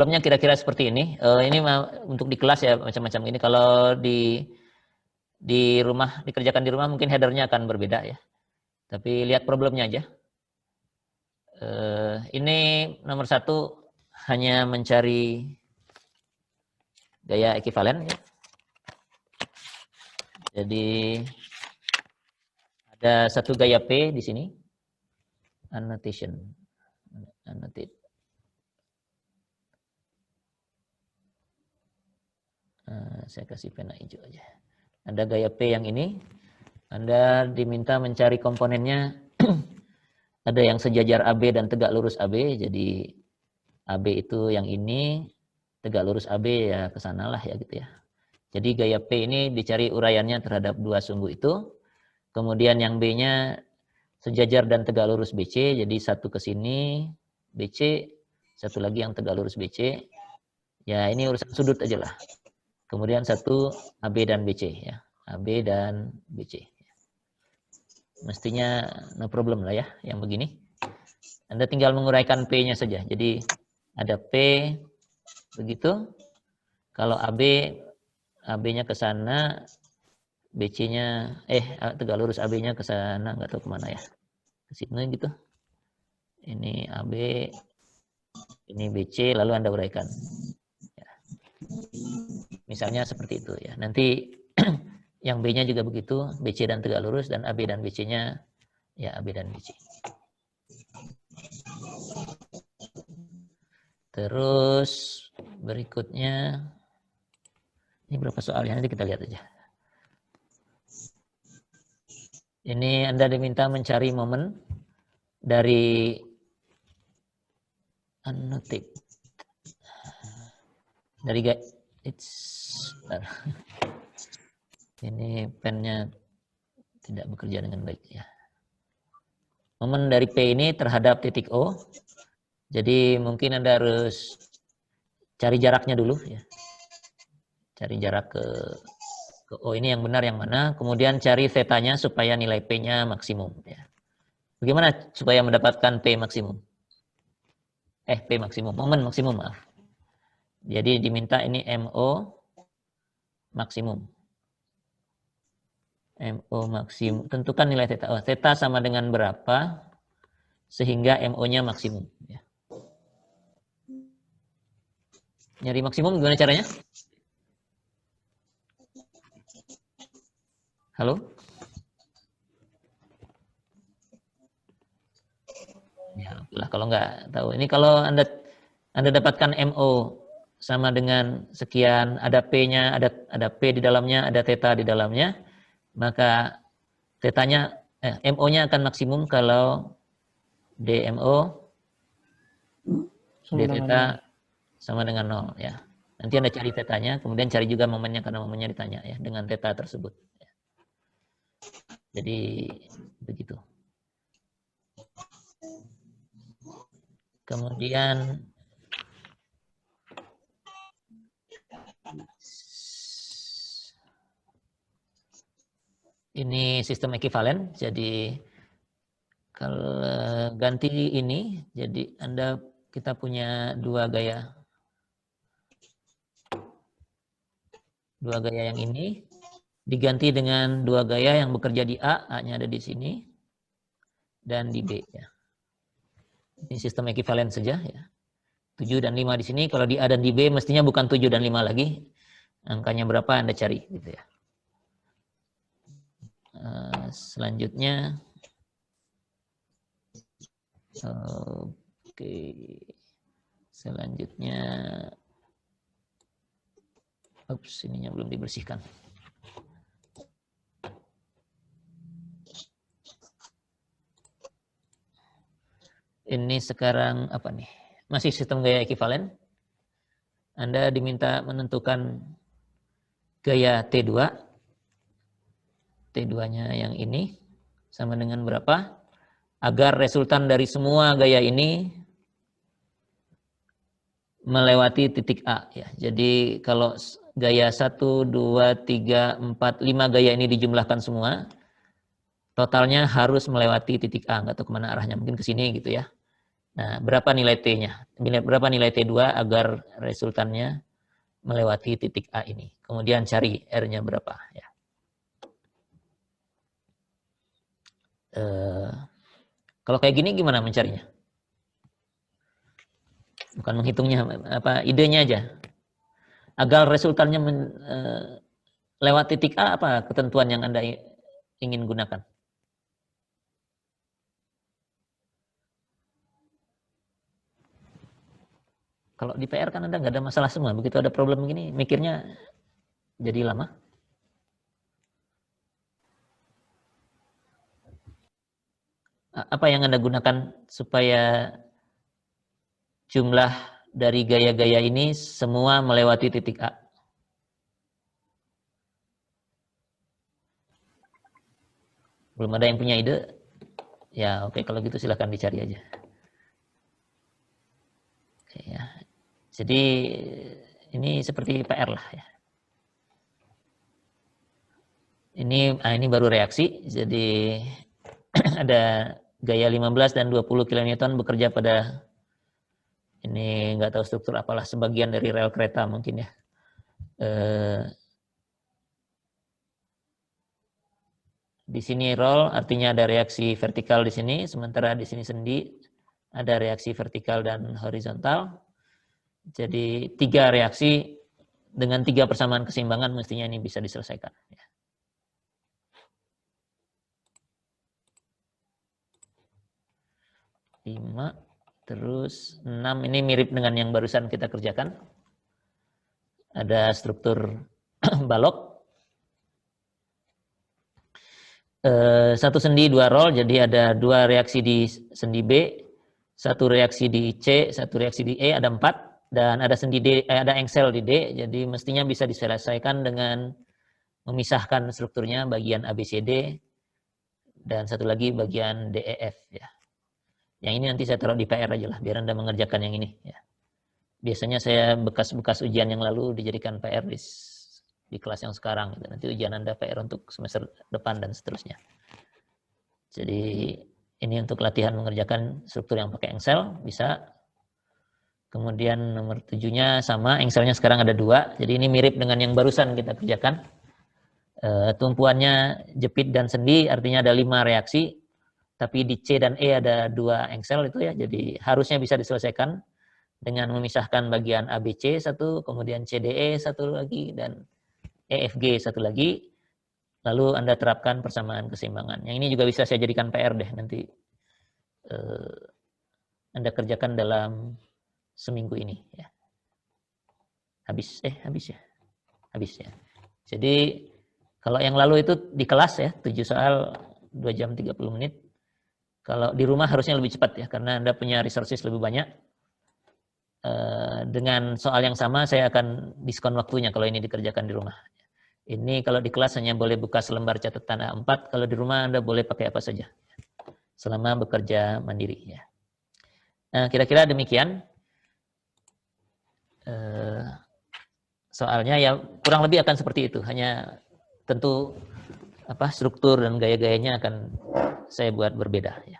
Problemnya kira-kira seperti ini. Ini untuk di kelas ya macam-macam ini. Kalau di rumah, dikerjakan di rumah mungkin headernya akan berbeda ya. Tapi lihat problemnya aja. Ini nomor 1 hanya mencari gaya ekivalen ya. Jadi ada satu gaya P di sini. Annotation. Annotate. Saya kasih pena hijau aja. Ada gaya P yang ini. Anda diminta mencari komponennya. Ada yang sejajar AB dan tegak lurus AB. Jadi AB itu yang ini, tegak lurus AB ya ke sana lah ya gitu ya. Jadi gaya P ini dicari uraiannya terhadap dua sumbu itu. Kemudian yang B-nya sejajar dan tegak lurus BC. Jadi satu ke sini BC, satu lagi yang tegak lurus BC. Ya ini urusan sudut aja lah. Kemudian satu AB dan BC ya. AB dan BC. Mestinya no problem lah ya yang begini. Anda tinggal menguraikan P-nya saja. Jadi ada P begitu. Kalau AB-nya ke sana, BC-nya tegak lurus AB-nya ke sana, nggak tahu kemana ya. Ke sini gitu. Ini AB, ini BC, lalu Anda uraikan. Ya. Misalnya seperti itu ya. Nanti yang B-nya juga begitu, BC dan tegak lurus, dan AB dan BC-nya ya AB dan BC. Terus berikutnya, ini berapa soalnya, nanti kita lihat aja. Ini Anda diminta mencari momen dari annotate. Dari ini pennya tidak bekerja dengan baik ya. Momen dari P ini terhadap titik O. Jadi mungkin Anda harus cari jaraknya dulu ya. Cari jarak ke O ini yang benar yang mana. Kemudian cari θ-nya supaya nilai P-nya maksimum ya. Bagaimana supaya mendapatkan P maksimum? P maksimum, momen maksimum maaf. Jadi diminta ini MO maksimum. MO maksimum. Tentukan nilai θ. Θ sama dengan berapa sehingga MO-nya maksimum. Ya. Nyari maksimum gimana caranya? Halo? Ya, lah kalau nggak tahu. Ini kalau Anda dapatkan MO sama dengan sekian, ada P-nya, ada P di dalamnya, ada θ di dalamnya, maka θ-nya MO-nya akan maksimum kalau DMO dθ sama dengan 0 ya. Nanti Anda cari θ-nya, kemudian cari juga momennya karena momennya ditanya ya dengan θ tersebut. Jadi begitu. Kemudian ini sistem ekivalen. Jadi kalau ganti ini, jadi kita punya dua gaya yang ini diganti dengan dua gaya yang bekerja di A-nya ada di sini dan di B ya. Ini sistem ekivalen saja ya. 7 dan 5 di sini, kalau di A dan di B mestinya bukan 7 dan 5 lagi. Angkanya berapa Anda cari gitu ya. Selanjutnya selanjutnya ininya belum dibersihkan. Ini sekarang apa nih? Masih sistem gaya ekivalen. Anda diminta menentukan gaya T2. T2-nya yang ini sama dengan berapa? Agar resultan dari semua gaya ini melewati titik A ya. Jadi kalau gaya 1, 2, 3, 4, 5 gaya ini dijumlahkan semua, totalnya harus melewati titik A. Nggak tahu kemana arahnya, mungkin ke sini gitu ya. Nah, berapa nilai T-nya? Berapa nilai T2 agar resultannya melewati titik A ini. Kemudian cari R-nya berapa. Ya. Kalau kayak gini gimana mencarinya? Bukan menghitungnya, apa idenya aja. Agar resultannya lewat titik A, apa ketentuan yang Anda ingin gunakan? Kalau di PR kan Anda nggak ada masalah semua. Begitu ada problem begini, mikirnya jadi lama. Apa yang Anda gunakan supaya jumlah dari gaya-gaya ini semua melewati titik A? Belum ada yang punya ide? Ya oke, kalau gitu silahkan dicari aja. Oke, ya. Jadi ini seperti PR lah ya. Ini baru reaksi. Jadi ada gaya 15 dan 20 kN bekerja pada ini nggak tahu struktur apalah, sebagian dari rel kereta mungkin ya. Di sini roll artinya ada reaksi vertikal di sini, sementara di sini sendi ada reaksi vertikal dan horizontal. Jadi 3 reaksi dengan 3 persamaan keseimbangan mestinya ini bisa diselesaikan. 5, terus 6, ini mirip dengan yang barusan kita kerjakan. Ada struktur balok. Satu sendi 2 roll, jadi ada 2 reaksi di sendi B, 1 reaksi di C, 1 reaksi di E, ada 4, dan ada sendi D, ada engsel di D, jadi mestinya bisa diselesaikan dengan memisahkan strukturnya bagian ABCD dan satu lagi bagian DEF ya. Yang ini nanti saya taruh di PR aja lah, biar Anda mengerjakan yang ini ya. Biasanya saya bekas-bekas ujian yang lalu dijadikan PR di kelas yang sekarang. Gitu. Nanti ujian Anda PR untuk semester depan dan seterusnya. Jadi ini untuk latihan mengerjakan struktur yang pakai engsel, bisa. Kemudian nomor 7-nya sama, engselnya sekarang ada 2. Jadi ini mirip dengan yang barusan kita kerjakan. Tumpuannya jepit dan sendi, artinya ada 5 reaksi. Tapi di C dan E ada 2 engsel itu ya, jadi harusnya bisa diselesaikan dengan memisahkan bagian ABC satu, kemudian CDE satu lagi, dan EFG satu lagi. Lalu Anda terapkan persamaan keseimbangan. Yang ini juga bisa saya jadikan PR deh, nanti Anda kerjakan dalam seminggu ini. Ya. Habis ya. Jadi kalau yang lalu itu di kelas ya, 7 soal 2 jam 30 menit. Kalau di rumah harusnya lebih cepat ya, karena Anda punya resources lebih banyak. Dengan soal yang sama, saya akan diskon waktunya kalau ini dikerjakan di rumah. Ini kalau di kelas hanya boleh buka selembar catatan A4, kalau di rumah Anda boleh pakai apa saja, selama bekerja mandiri. Ya. Nah, kira-kira demikian. Soalnya ya kurang lebih akan seperti itu, hanya tentu struktur dan gaya-gayanya akan saya buat berbeda. Ya.